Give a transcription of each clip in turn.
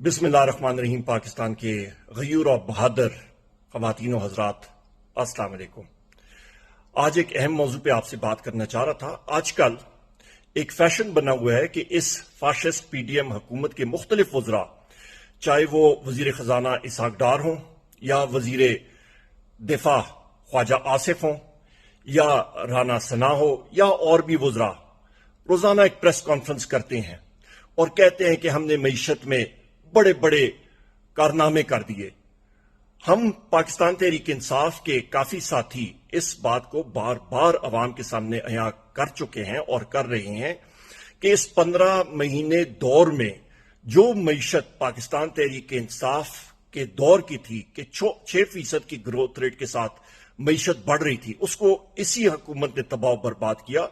بسم اللہ الرحمن الرحیم۔ پاکستان کے غیور اور بہادر خواتین و حضرات، السلام علیکم۔ آج ایک اہم موضوع پہ آپ سے بات کرنا چاہ رہا تھا۔ آج کل ایک فیشن بنا ہوا ہے کہ اس فاشسٹ پی ڈی ایم حکومت کے مختلف وزراء، چاہے وہ وزیر خزانہ اسحاق ڈار ہوں یا وزیر دفاع خواجہ آصف ہوں یا رانا ثنا ہو یا اور بھی وزراء، روزانہ ایک پریس کانفرنس کرتے ہیں اور کہتے ہیں کہ ہم نے معیشت میں بڑے بڑے کارنامے کر دیے۔ ہم پاکستان تحریک انصاف کے کافی ساتھی اس بات کو بار بار عوام کے سامنے عیاں کر چکے ہیں اور کر رہے ہیں کہ اس 15 مہینے دور میں جو معیشت پاکستان تحریک انصاف کے دور کی تھی کہ 6% کی گروتھ ریٹ کے ساتھ معیشت بڑھ رہی تھی، اس کو اسی حکومت نے تباہ و برباد کیا۔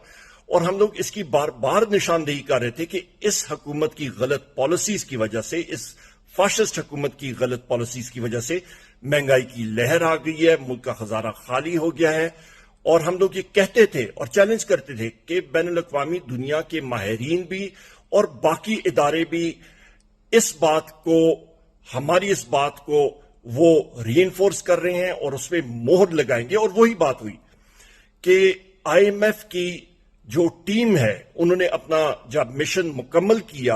اور ہم لوگ اس کی بار بار نشاندہی کر رہے تھے کہ اس حکومت کی غلط پالیسیز کی وجہ سے، اس فاشسٹ حکومت کی غلط پالیسیز کی وجہ سے مہنگائی کی لہر آ گئی ہے، ملک کا خزانہ خالی ہو گیا ہے۔ اور ہم لوگ یہ کہتے تھے اور چیلنج کرتے تھے کہ بین الاقوامی دنیا کے ماہرین بھی اور باقی ادارے بھی ہماری اس بات کو وہ ری انفورس کر رہے ہیں اور اس پہ مہر لگائیں گے۔ اور وہی بات ہوئی کہ آئی ایم ایف کی جو ٹیم ہے، انہوں نے اپنا جب مشن مکمل کیا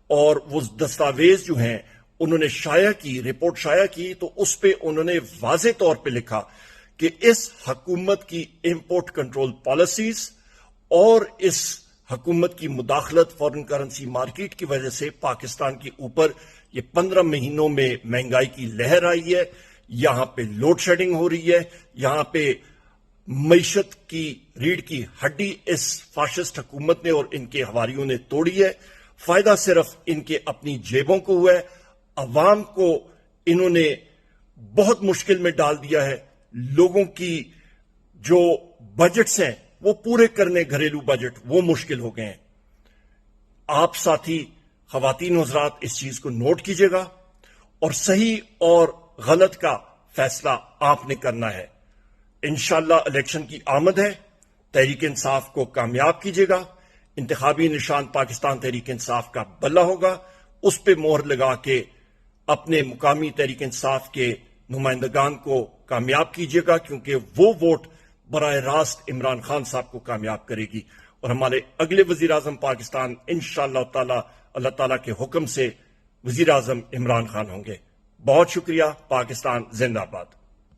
اور وہ دستاویز جو ہیں انہوں نے رپورٹ شائع کی، تو اس پہ انہوں نے واضح طور پہ لکھا کہ اس حکومت کی امپورٹ کنٹرول پالیسیز اور اس حکومت کی مداخلت فارن کرنسی مارکیٹ کی وجہ سے پاکستان کے اوپر یہ 15 مہینوں میں مہنگائی کی لہر آئی ہے، یہاں پہ لوڈ شیڈنگ ہو رہی ہے، یہاں پہ معیشت کی ریڑھ کی ہڈی اس فاشسٹ حکومت نے اور ان کے حواریوں نے توڑی ہے۔ فائدہ صرف ان کے اپنی جیبوں کو ہوا ہے، عوام کو انہوں نے بہت مشکل میں ڈال دیا ہے۔ لوگوں کی جو بجٹس ہیں وہ پورے کرنے، گھریلو بجٹ، وہ مشکل ہو گئے ہیں۔ آپ ساتھی خواتین حضرات اس چیز کو نوٹ کیجئے گا اور صحیح اور غلط کا فیصلہ آپ نے کرنا ہے۔ انشاءاللہ الیکشن کی آمد ہے، تحریک انصاف کو کامیاب کیجئے گا۔ انتخابی نشان پاکستان تحریک انصاف کا بلہ ہوگا، اس پہ مہر لگا کے اپنے مقامی تحریک انصاف کے نمائندگان کو کامیاب کیجئے گا، کیونکہ وہ ووٹ براہ راست عمران خان صاحب کو کامیاب کرے گی اور ہمارے اگلے وزیر اعظم پاکستان انشاءاللہ تعالی اللہ تعالیٰ کے حکم سے وزیر اعظم عمران خان ہوں گے۔ بہت شکریہ۔ پاکستان زندہ باد۔